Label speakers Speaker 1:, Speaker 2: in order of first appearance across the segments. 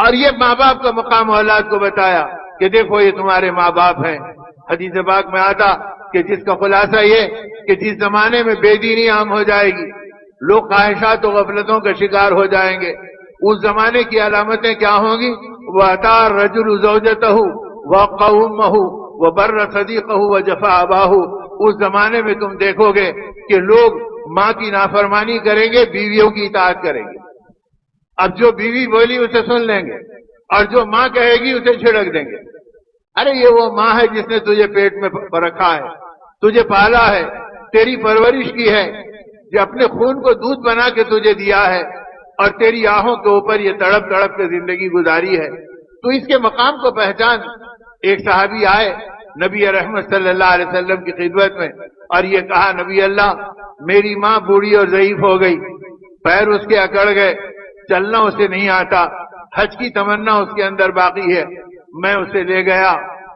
Speaker 1: اور یہ ماں باپ کا مقام اولاد کو بتایا کہ دیکھو یہ تمہارے ماں باپ ہیں۔ حدیث پاک میں آتا کہ جس کا خلاصہ یہ کہ جس زمانے میں بے دینی عام ہو جائے گی، لوگ خواہشات و غفلتوں کا شکار ہو جائیں گے، اس زمانے کی علامتیں کیا ہوں گی؟ وَأَتَىٰ الرَّجُلُ زَوْجَتَهُ وَوَقَّىٰ أُمَّهُ وَبَرَّ صَدِيقَهُ وَجَفَا أَبَاهُ۔ اس زمانے میں تم دیکھو گے کہ لوگ ماں کی نافرمانی کریں گے، بیویوں کی اطاعت کریں گے۔ اب جو بیوی بولی اسے سن لیں گے اور جو ماں کہے گی اسے چھڑک دیں گے۔ ارے یہ وہ ماں ہے جس نے تجھے پیٹ میں رکھا ہے، تجھے پالا ہے، تیری پرورش کی ہے، جو اپنے خون کو دودھ بنا کے تجھے دیا ہے اور تیری آہوں کے اوپر یہ تڑپ تڑپ کے زندگی گزاری ہے، تو اس کے مقام کو پہچان۔ ایک صحابی آئے نبی رحمت صلی اللہ علیہ وسلم کی خدمت میں اور یہ کہا، نبی اللہ میری ماں بوڑھی اور ضعیف ہو گئی، پیر اس کے اکڑ گئے، چلنا اسے نہیں آتا، حج کی تمنا اس کے اندر باقی ہے۔ میں اسے لے گیا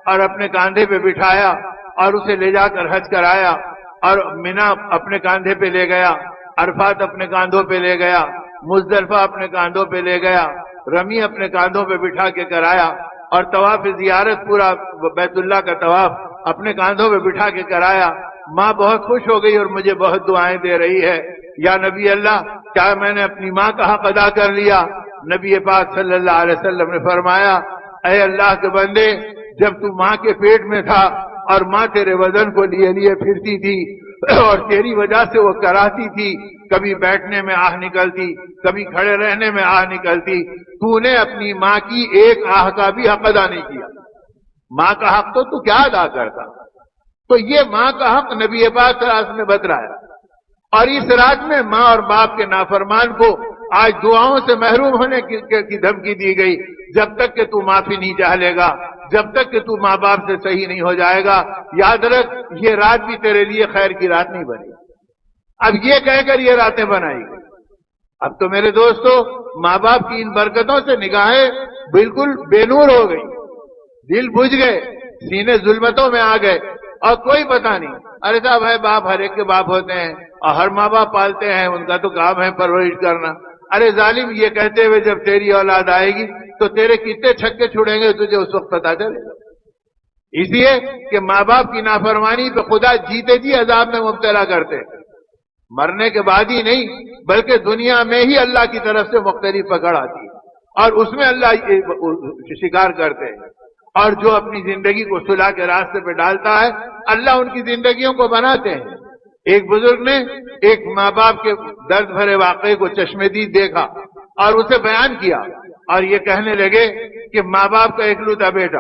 Speaker 1: اور اپنے کاندھے پہ بٹھایا اور اسے لے جا کر حج کرایا، اور مینا اپنے کاندھے پہ لے گیا، عرفات اپنے کاندھوں پہ لے گیا، مزدلفہ اپنے کاندھوں پہ لے گیا، رمی اپنے کاندھوں پہ بٹھا کے کرایا، اور طواف زیارت پورا بیت اللہ کا طواف اپنے کاندھوں پہ بٹھا کے کرایا۔ ماں بہت خوش ہو گئی اور مجھے بہت دعائیں دے رہی ہے، یا نبی اللہ کیا میں نے اپنی ماں کا حق ادا کر لیا؟ نبی پاک صلی اللہ علیہ وسلم نے فرمایا، اے اللہ کے بندے، جب تو ماں کے پیٹ میں تھا اور ماں تیرے وزن کو لیے لیے پھرتی تھی اور تیری وجہ سے وہ کراتی تھی، کبھی بیٹھنے میں آہ نکلتی، کبھی کھڑے رہنے میں آہ نکلتی، تو نے اپنی ماں کی ایک آہ کا بھی حق ادا نہیں کیا۔ ماں کا حق تو کیا ادا کرتا؟ تو یہ ماں کا حق نبی پاک صلی اللہ علیہ وسلم نے بتلایا، اور اس رات میں ماں اور باپ کے نافرمان کو آج دعاؤں سے محروم ہونے کی دھمکی دی گئی، جب تک کہ تو معافی نہیں چاہ لے گا، جب تک کہ تو ماں باپ سے صحیح نہیں ہو جائے گا، یاد رکھ یہ رات بھی تیرے لیے خیر کی رات نہیں بنی۔ اب یہ کہہ کر یہ راتیں بنائی گئی۔ اب تو میرے دوستو ماں باپ کی ان برکتوں سے نگاہیں بالکل بے نور ہو گئی، دل بجھ گئے، سینے ظلمتوں میں آ گئے، اور کوئی پتہ نہیں۔ ارے صاحب ہے باپ ہر ایک کے باپ ہوتے ہیں اور ہر ماں باپ پالتے ہیں، ان کا تو کام ہے پرورش کرنا۔ ارے ظالم، یہ کہتے ہوئے جب تیری اولاد آئے گی تو تیرے کتنے چھکے چھڑیں گے تجھے اس وقت پتہ چلے گا۔ اس لیے کہ ماں باپ کی نافرمانی پہ خدا جیتے جی عذاب میں مبتلا کرتے، مرنے کے بعد ہی نہیں بلکہ دنیا میں ہی اللہ کی طرف سے مختلف پکڑ آتی ہے اور اس میں اللہ شکار کرتے ہیں، اور جو اپنی زندگی کو صلاح کے راستے پہ ڈالتا ہے اللہ ان کی زندگیوں کو بناتے ہیں۔ ایک بزرگ نے ایک ماں باپ کے درد بھرے واقعے کو چشم دید دیکھا اور اسے بیان کیا، اور یہ کہنے لگے کہ ماں باپ کا اکلوتا بیٹا،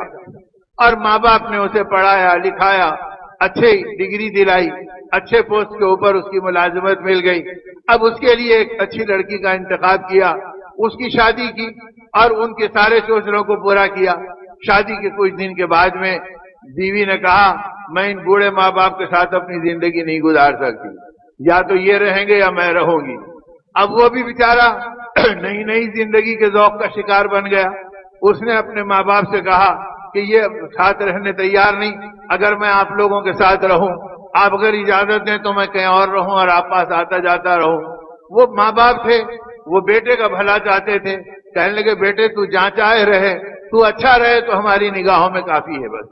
Speaker 1: اور ماں باپ نے اسے پڑھایا لکھایا، اچھے ڈگری دلائی، اچھے پوسٹ کے اوپر اس کی ملازمت مل گئی، اب اس کے لیے ایک اچھی لڑکی کا انتخاب کیا، اس کی شادی کی اور ان کے سارے شوشروں کو پورا کیا۔ شادی کے کچھ دن کے بعد میں بیوی نے کہا میں ان بوڑھے ماں باپ کے ساتھ اپنی زندگی نہیں گزار سکتی، یا تو یہ رہیں گے یا میں رہوں گی۔ اب وہ بھی بیچارہ نئی نئی زندگی کے ذوق کا شکار بن گیا۔ اس نے اپنے ماں باپ سے کہا کہ یہ ساتھ رہنے تیار نہیں، اگر میں آپ لوگوں کے ساتھ رہوں، آپ اگر اجازت دیں تو میں کہیں اور رہوں اور آپ پاس آتا جاتا رہوں۔ وہ ماں باپ تھے، وہ بیٹے کا بھلا چاہتے تھے، کہنے لگے بیٹے تو جہاں چاہے رہے، تو اچھا رہے تو ہماری نگاہوں میں کافی ہے بس۔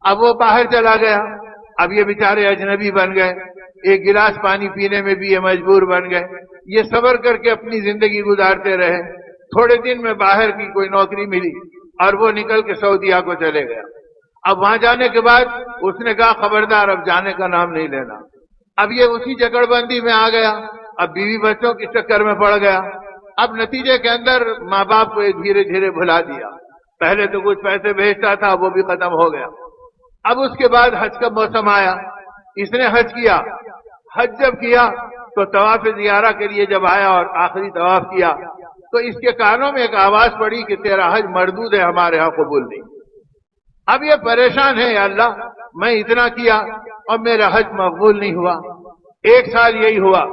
Speaker 1: اب وہ باہر چلا گیا، اب یہ بیچارے اجنبی بن گئے، ایک گلاس پانی پینے میں بھی یہ مجبور بن گئے۔ یہ صبر کر کے اپنی زندگی گزارتے رہے۔ تھوڑے دن میں باہر کی کوئی نوکری ملی اور وہ نکل کے سعودیہ کو چلے گیا۔ اب وہاں جانے کے بعد اس نے کہا خبردار اب جانے کا نام نہیں لینا۔ اب یہ اسی جکڑ بندی میں آ گیا، اب بیوی بچوں کے چکر میں پڑ گیا۔ اب نتیجے کے اندر ماں باپ کو دھیرے دھیرے بھلا دیا۔ پہلے تو کچھ پیسے بھیجتا تھا وہ بھی ختم ہو گیا۔ اب اس کے بعد حج کا موسم آیا، اس نے حج کیا۔ حج جب کیا تو طواف زیارہ کے لیے جب آیا اور آخری طواف کیا تو اس کے کانوں میں ایک آواز پڑی کہ تیرا حج مردود ہے، ہمارے ہاں قبول نہیں۔ اب یہ پریشان ہے، یا اللہ میں اتنا کیا اور میرا حج مقبول نہیں ہوا۔ ایک سال یہی ہوا،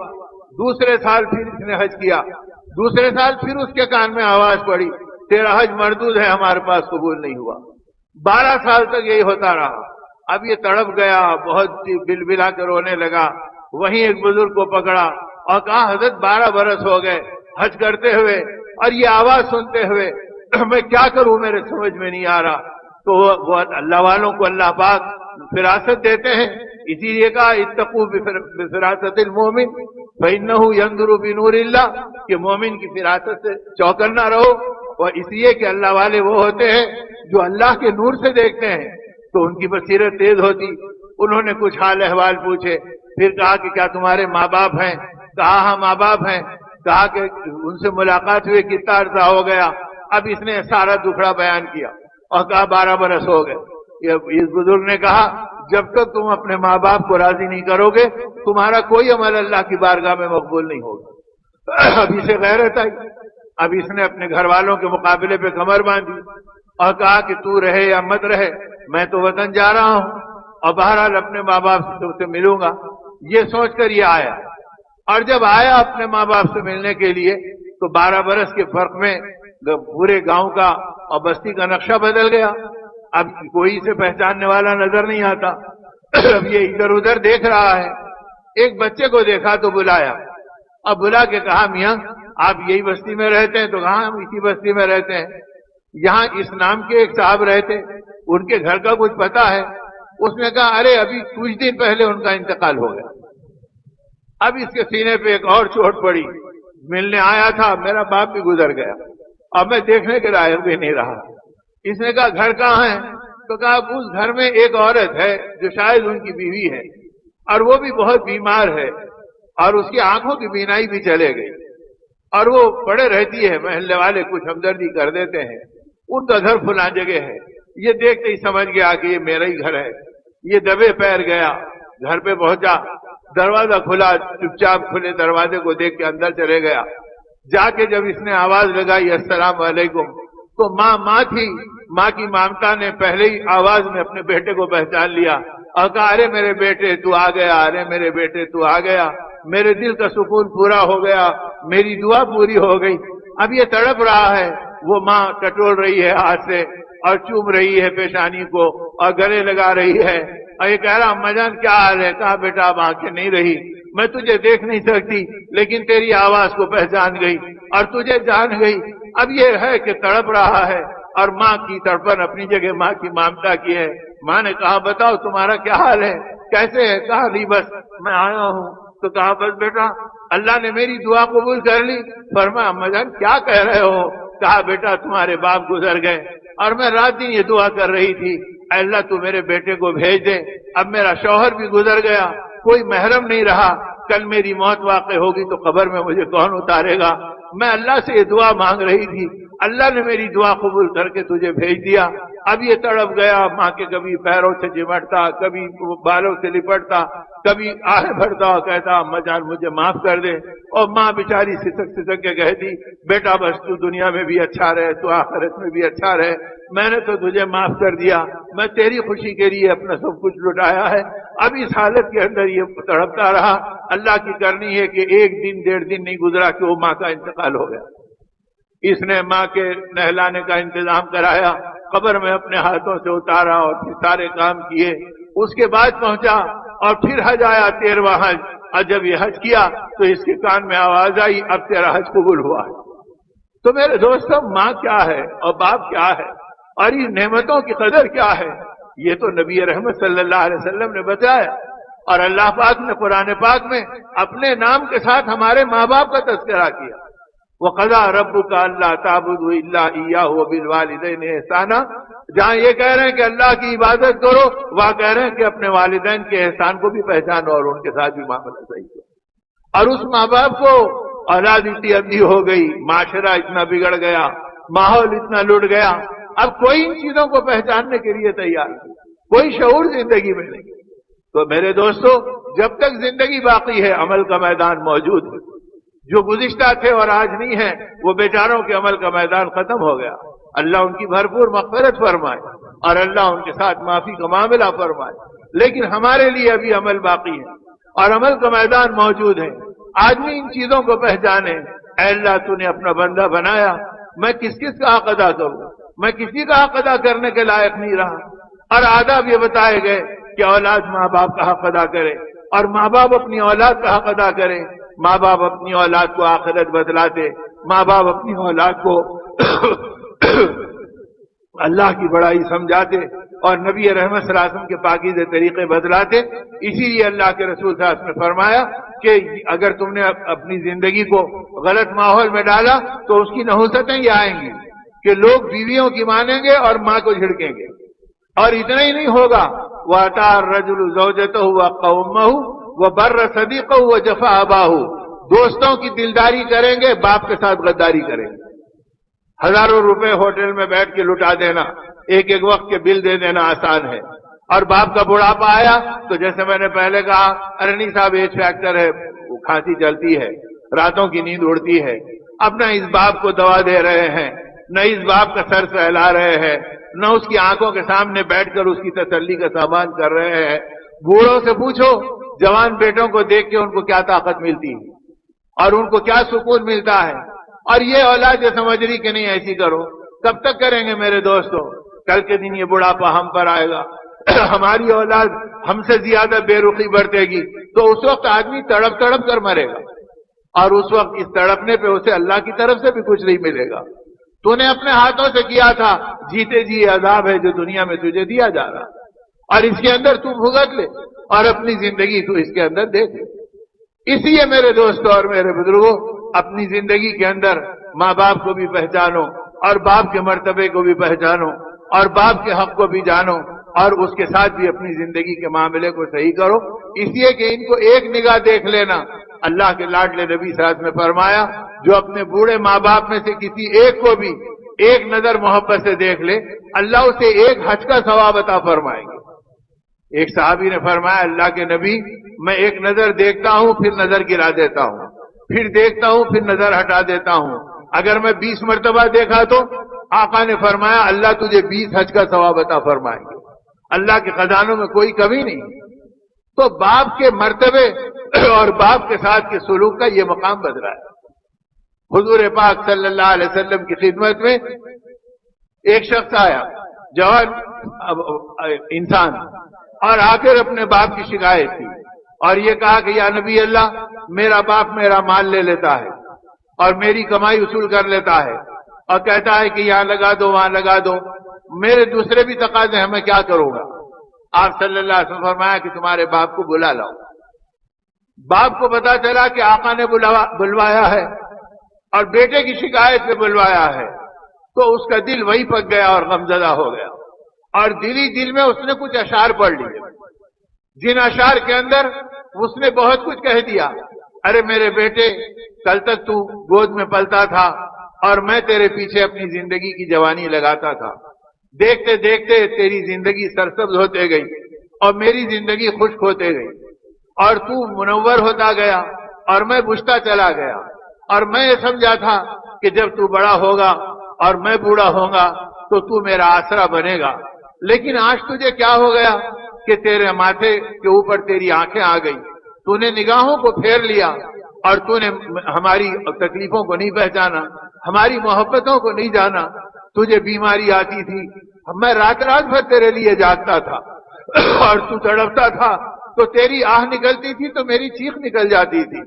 Speaker 1: دوسرے سال پھر اس نے حج کیا، دوسرے سال پھر اس کے کان میں آواز پڑی تیرا حج مردود ہے، ہمارے پاس قبول نہیں ہوا۔ 12 سال تک یہی ہوتا رہا۔ اب یہ تڑپ گیا، بہت بل بلا کر رونے لگا۔ وہیں ایک بزرگ کو پکڑا اور کہا حضرت 12 برس ہو گئے حج کرتے ہوئے اور یہ آواز سنتے ہوئے، میں کیا کروں میرے سمجھ میں نہیں آ رہا. تو وہ اللہ والوں کو اللہ پاک فراست دیتے ہیں. اسی لیے کہا اتقوا بفراست المومن فإنه ينظر بنور اللہ کہ مومن کی فراست سے چوکنا رہو. اور اس لیے کہ اللہ والے وہ ہوتے ہیں جو اللہ کے نور سے دیکھتے ہیں تو ان کی بصیرت تیز ہوتی. انہوں نے کچھ حال احوال پوچھے. پھر کہا کہ کیا تمہارے ماں باپ ہیں؟ کہا ہاں ماں باپ ہیں. کہا کہ ان سے ملاقات ہوئے کتنا عرصہ ہو گیا؟ اب اس نے سارا دکھڑا بیان کیا اور کہا 12 برس ہو گئے. اس بزرگ نے کہا جب تک تم اپنے ماں باپ کو راضی نہیں کرو گے تمہارا کوئی عمل اللہ کی بارگاہ میں مقبول نہیں ہوگا. اب اسے غیرت آئی. اب اس نے اپنے گھر والوں کے مقابلے پہ کمر باندھی اور کہا کہ تو رہے یا مت رہے میں تو وطن جا رہا ہوں اور بہرحال اپنے ماں باپ سے ملوں گا. یہ سوچ کر یہ آیا. اور جب آیا اپنے ماں باپ سے ملنے کے لیے تو 12 برس کے فرق میں پورے گاؤں کا اور بستی کا نقشہ بدل گیا. اب کوئی اسے پہچاننے والا نظر نہیں آتا. اب یہ ادھر ادھر دیکھ رہا ہے. ایک بچے کو دیکھا تو بلایا. اب بلا کے کہا میاں آپ یہی بستی میں رہتے ہیں؟ تو کہا ہم اسی بستی میں رہتے ہیں. یہاں اس نام کے ایک صاحب رہتے ان کے گھر کا کچھ پتا ہے؟ اس نے کہا ارے ابھی کچھ دن پہلے ان کا انتقال ہو گیا. اب اس کے سینے پہ ایک اور چوٹ پڑی. ملنے آیا تھا میرا باپ بھی گزر گیا اب میں دیکھنے کے لائق بھی نہیں رہا. اس نے کہا گھر کہاں ہے؟ تو کہا اس گھر میں ایک عورت ہے جو شاید ان کی بیوی ہے اور وہ بھی بہت بیمار ہے اور اس کی آنکھوں کی بینائی بھی چلے گئی اور وہ پڑے رہتی ہے. محلے والے کچھ ہمدردی کر دیتے ہیں. ان کا گھر فلاں جگہ ہے. یہ دیکھتے ہی سمجھ گیا کہ یہ میرا ہی گھر ہے. یہ دبے پیر گیا گھر پہ پہنچا. دروازہ کھلا. چپ چاپ کھلے دروازے کو دیکھ کے اندر چلے گیا. جا کے جب اس نے آواز لگائی السلام علیکم تو ماں تھی. ماں کی مامتا نے پہلے ہی آواز میں اپنے بیٹے کو پہچان لیا اور کہا ارے میرے بیٹے تو آ گیا. ارے میرے بیٹے تو آ گیا. میرے دل کا سکون پورا ہو گیا. میری دعا پوری ہو گئی. اب یہ تڑپ رہا ہے. وہ ماں ٹٹول رہی ہے ہاتھ سے اور چوم رہی ہے پیشانی کو اور گلے لگا رہی ہے اور یہ کہہ رہا اما جان کیا حال ہے؟ کہا بیٹا اب آنکھیں نہیں رہی. میں تجھے دیکھ نہیں سکتی لیکن تیری آواز کو پہچان گئی اور تجھے جان گئی. اب یہ ہے کہ تڑپ رہا ہے اور ماں کی تڑپن اپنی جگہ ماں کی مامتا کی ہے. ماں نے کہا بتاؤ تمہارا کیا حال ہے؟ کیسے ہے؟ کہا نہیں بس میں آیا ہوں. تو کہا بس بیٹا اللہ نے میری دعا قبول کر لی. فرمایا اما جان کیا کہہ رہے ہو؟ کہا بیٹا تمہارے باپ گزر گئے اور میں رات دن یہ دعا کر رہی تھی اے اللہ تو میرے بیٹے کو بھیج دے. اب میرا شوہر بھی گزر گیا کوئی محرم نہیں رہا. کل میری موت واقع ہوگی تو قبر میں مجھے کون اتارے گا؟ میں اللہ سے یہ دعا مانگ رہی تھی. اللہ نے میری دعا قبول کر کے تجھے بھیج دیا. اب یہ تڑپ گیا. ماں کے کبھی پیروں سے چمٹتا کبھی بالوں سے لپٹتا کبھی آہ بھرتا اور کہتا اما جان مجھے معاف کر دے. اور ماں بیچاری سسک کے کہتی بیٹا بس تو دنیا میں بھی اچھا رہے تو آخرت میں بھی اچھا رہے. میں نے تو تجھے معاف کر دیا. میں تیری خوشی کے لیے اپنا سب کچھ لٹایا ہے. اب اس حالت کے اندر یہ تڑپتا رہا. اللہ کی کرنی ہے کہ 1 دن 1.5 دن نہیں گزرا کہ وہ ماں کا انتقال ہو گیا. اس نے ماں کے نہلانے کا انتظام کرایا. قبر میں اپنے ہاتھوں سے اتارا اور پھر سارے کام کیے. اس کے بعد پہنچا اور پھر حج آیا 13واں حج. اور جب یہ حج کیا تو اس کے کان میں آواز آئی اب تیرا حج قبول ہوا ہے. تو میرے دوستوں ماں کیا ہے اور باپ کیا ہے اور ان نعمتوں کی قدر کیا ہے یہ تو نبی رحمت صلی اللہ علیہ وسلم نے بتایا. اور اللہ پاک نے قرآن پاک میں اپنے نام کے ساتھ ہمارے ماں باپ کا تذکرہ کیا. وَقَضَىٰ رَبُّكَ أَلَّا تَعْبُدُوا إِلَّا إِيَّاهُ وَبِالْوَالِدَيْنِ إِحْسَانًا. جہاں یہ کہہ رہے ہیں کہ اللہ کی عبادت کرو وہاں کہہ رہے ہیں کہ اپنے والدین کے احسان کو بھی پہچانو اور ان کے ساتھ بھی معاملہ صحیح کرو. اور اس ماں باپ کو اولاد اتنی اندھی ہو گئی. معاشرہ اتنا بگڑ گیا. ماحول اتنا لٹ گیا. اب کوئی ان چیزوں کو پہچاننے کے لیے تیار نہیں. کوئی شعور زندگی میں نہیں. تو میرے دوستو جب تک زندگی باقی ہے عمل کا میدان موجود ہے. جو گزشتہ تھے اور آج نہیں ہے وہ بیچاروں کے عمل کا میدان ختم ہو گیا. اللہ ان کی بھرپور مغفرت فرمائے اور اللہ ان کے ساتھ معافی کا معاملہ فرمائے. لیکن ہمارے لیے ابھی عمل باقی ہے اور عمل کا میدان موجود ہے. آدمی ان چیزوں کو پہچانے اے اللہ تو نے اپنا بندہ بنایا میں کس کا حق ادا کروں؟ میں کسی کا حق ادا کرنے کے لائق نہیں رہا. اور آداب یہ بتائے گئے کہ اولاد ماں باپ کا حق ادا کرے اور ماں باپ اپنی اولاد کا حق ادا کرے. ماں باپ اپنی اولاد کو آخرت بتلاتے. ماں باپ اپنی اولاد کو اللہ کی بڑائی سمجھاتے اور نبی رحمت صلی اللہ علیہ وسلم کے پاکیزہ طریقے بتلاتے. اسی لیے اللہ کے رسول صلی اللہ علیہ وسلم نے فرمایا کہ اگر تم نے اپنی زندگی کو غلط ماحول میں ڈالا تو اس کی نحوستیں یہ آئیں گی کہ لوگ بیویوں کی مانیں گے اور ماں کو جھڑکیں گے. اور اتنا ہی نہیں ہوگا، وَأَطَاعَ الرَّجُلُ زَوْجَتَهُ وَقَوَّمَهُ وَبَرَّ صَدِيقَهُ وَجَفَا أَبَاهُ. دوستوں کی دلداری کریں گے، باپ کے ساتھ غداری کریں گے. ہزاروں روپے ہوٹل میں بیٹھ کے لٹا دینا، ایک ایک وقت کے بل دے دینا آسان ہے. اور باپ کا بڑھاپا آیا تو جیسے میں نے پہلے کہا، ارے نہیں صاحب ایج فیکٹر ہے، کھانسی چلتی ہے، راتوں کی نیند اڑتی ہے. اب نہ اس باپ کو دوا دے رہے ہیں، نہ اس باپ کا سر سہلا رہے ہیں، نہ اس کی آنکھوں کے سامنے بیٹھ کر اس کی تسلی کا سامان کر رہے ہیں. بوڑھوں سے پوچھو جوان بیٹوں کو دیکھ کے ان کو کیا طاقت ملتی ہے اور ان کو کیا سکون ملتا ہے. اور یہ اولاد یہ سمجھ رہی کہ نہیں ایسی کرو. کب تک کریں گے میرے دوستوں؟ کل کے دن یہ بڑھاپا ہم پر آئے گا، ہماری اولاد ہم سے زیادہ بے رخی برتے گی، تو اس وقت آدمی تڑپ تڑپ کر مرے گا. اور اس وقت اس تڑپنے پہ اسے اللہ کی طرف سے بھی کچھ نہیں ملے گا. تو نے اپنے ہاتھوں سے کیا تھا، جیتے جی عذاب ہے جو دنیا میں تجھے دیا جا رہا، اور اس کے اندر تو بھگت لے اور اپنی زندگی تو اس کے اندر دیکھ لے. اس لیے میرے دوستوں اور میرے بزرگوں، اپنی زندگی کے اندر ماں باپ کو بھی پہچانو اور باپ کے مرتبے کو بھی پہچانو اور باپ کے حق کو بھی جانو اور اس کے ساتھ بھی اپنی زندگی کے معاملے کو صحیح کرو. اس لیے کہ ان کو ایک نگاہ دیکھ لینا. اللہ کے لاڈلے نبی صلی اللہ علیہ وسلم نے فرمایا، جو اپنے بوڑھے ماں باپ میں سے کسی ایک کو بھی ایک نظر محبت سے دیکھ لے، اللہ اسے ایک حج کا ثواب عطا فرمائیں گے. ایک صحابی نے فرمایا، اللہ کے نبی، میں ایک نظر دیکھتا ہوں پھر نظر گرا دیتا ہوں، پھر دیکھتا ہوں پھر نظر ہٹا دیتا ہوں. اگر میں 20 مرتبہ دیکھا تو آقا نے فرمایا اللہ تجھے 20 حج کا ثواب عطا فرمائیں گے. اللہ کے خزانوں میں کوئی کمی نہیں. تو باپ کے مرتبے اور باپ کے ساتھ کے سلوک کا یہ مقام بدلا ہے. حضور پاک صلی اللہ علیہ وسلم کی خدمت میں ایک شخص آیا، جوان انسان، اور آ کر اپنے باپ کی شکایت کی اور یہ کہا کہ یا نبی اللہ، میرا باپ میرا مال لے لیتا ہے اور میری کمائی وصول کر لیتا ہے اور کہتا ہے کہ یہاں لگا دو وہاں لگا دو، میرے دوسرے بھی تقاضے ہیں، میں کیا کروں گا؟ آپ صلی اللہ علیہ وسلم فرمایا کہ تمہارے باپ کو بلا لاؤ. باپ کو پتا چلا کہ آقا نے بلوایا ہے اور بیٹے کی شکایت پہ بلوایا ہے، تو اس کا دل وہی پک گیا اور غمزدہ ہو گیا اور دل میں اس نے کچھ اشعار پڑھ لیے، جن اشعار کے اندر اس نے بہت کچھ کہہ دیا. ارے میرے بیٹے، کل تک تو گود میں پلتا تھا اور میں تیرے پیچھے اپنی زندگی کی جوانی لگاتا تھا، دیکھتے دیکھتے تیری زندگی سرسبز ہوتے گئی اور میری زندگی خشک ہوتے گئی اور تو منور ہوتا گیا اور میں بجھتا چلا گیا، اور میں یہ سمجھا تھا کہ جب تو بڑا ہوگا اور میں بوڑھا ہوں گا تو تو میرا آسرا بنے گا. لیکن آج تجھے کیا ہو گیا کہ تیرے ماتھے کے اوپر تیری آنکھیں آ گئی، تو نے نگاہوں کو پھیر لیا اور تو نے ہماری تکلیفوں کو نہیں پہچانا، ہماری محبتوں کو نہیں جانا. تجھے بیماری آتی تھی، میں رات رات بھر تیرے لیے جاگتا تھا اور تو تڑپتا تھا تو تیری آہ نکلتی تھی تو میری چیخ نکل جاتی تھی،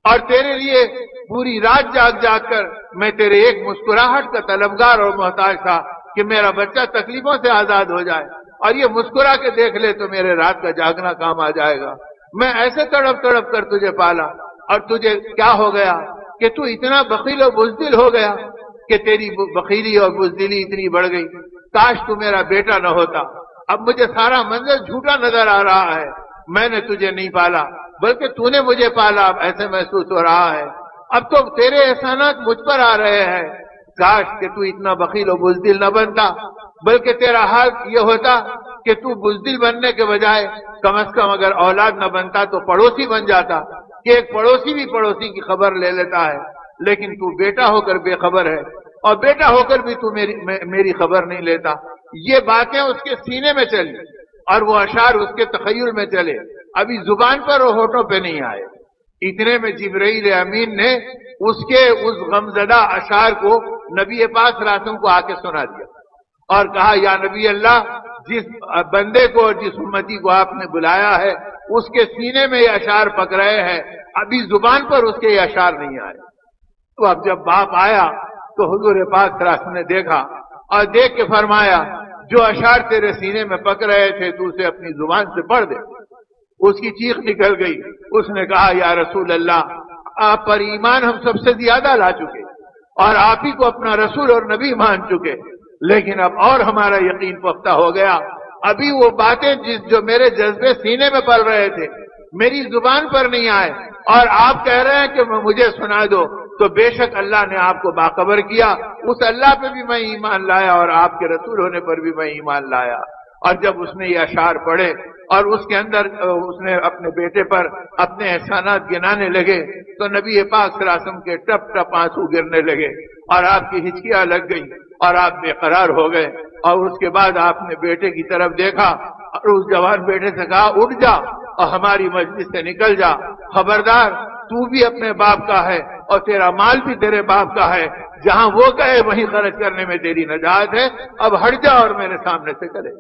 Speaker 1: اور تیرے لیے پوری رات جاگ جاگ کر میں تیرے ایک مسکراہٹ کا طلبگار اور محتاج تھا کہ میرا بچہ تکلیفوں سے آزاد ہو جائے، اور یہ مسکرا کے دیکھ لے تو میرے رات کا جاگنا کام آ جائے گا. میں ایسے تڑپ تڑپ کر تجھے پالا، اور تجھے کیا ہو گیا کہ تو اتنا بخیل و بزدل ہو گیا کہ تیری بخیلی اور بزدلی اتنی بڑھ گئی. کاش تو میرا بیٹا نہ ہوتا. اب مجھے سارا منظر جھوٹا نظر آ رہا ہے. میں نے تجھے نہیں پالا بلکہ تو نے مجھے پالا، اب ایسے محسوس ہو رہا ہے. اب تو تیرے احسانات مجھ پر آ رہے ہیں. کاش کہ تو اتنا بخیل و بزدل نہ بنتا، بلکہ تیرا حال یہ ہوتا کہ تو بزدل بننے کے بجائے کم از کم اگر اولاد نہ بنتا تو پڑوسی بن جاتا، کہ ایک پڑوسی بھی پڑوسی کی خبر لے لیتا ہے. لیکن تو بیٹا ہو کر بے خبر ہے، اور بیٹا ہو کر بھی تو میری خبر نہیں لیتا. یہ باتیں اس کے سینے میں چلی اور وہ اشعار اس کے تخیل میں چلے، ابھی زبان پر اور ہونٹوں پہ نہیں آئے. اتنے میں جبرائیل امین نے اس کے اس غمزدہ اشعار کو نبی پاک صلی اللہ علیہ وسلم کو آ کے سنا دیا اور کہا یا نبی اللہ، جس بندے کو اور جس امتی کو آپ نے بلایا ہے اس کے سینے میں یہ اشعار پک رہے ہیں، ابھی زبان پر اس کے یہ اشعار نہیں آئے. تو اب جب باپ آیا تو حضور پاک صلی اللہ علیہ وسلم نے دیکھا اور دیکھ کے فرمایا جو اشعار تیرے سینے میں پک رہے تھے تو اسے اپنی زبان سے پڑھ دے. اس کی چیخ نکل گئی. اس نے کہا یا رسول اللہ آپ پر ایمان ہم سب سے زیادہ لا چکے اور آپ ہی کو اپنا رسول اور نبی مان چکے, لیکن اب اور ہمارا یقین پختہ ہو گیا. ابھی وہ باتیں جو میرے جذبے سینے میں پل رہے تھے میری زبان پر نہیں آئے اور آپ کہہ رہے ہیں کہ مجھے سنا دو, تو بے شک اللہ نے آپ کو باخبر کیا. اس اللہ پہ بھی میں ایمان لایا اور آپ کے رسول ہونے پر بھی میں ایمان لایا. اور جب اس نے یہ اشعار پڑھے اور اس کے اندر اس نے اپنے بیٹے پر اپنے احسانات گنانے لگے تو نبی پاک صلی اللہ علیہ وسلم کے ٹپ ٹپ آنسو گرنے لگے اور آپ کی ہچکیاں لگ گئی اور آپ بے قرار ہو گئے. اور اس کے بعد آپ نے بیٹے کی طرف دیکھا اور اس جوان بیٹے سے کہا اٹھ جا اور ہماری مجلس سے نکل جا, خبردار تو بھی اپنے باپ کا ہے اور تیرا مال بھی تیرے باپ کا ہے, جہاں وہ کہے وہیں خرچ کرنے میں تیری نجات ہے, اب ہٹ جا اور میرے سامنے سے کرے.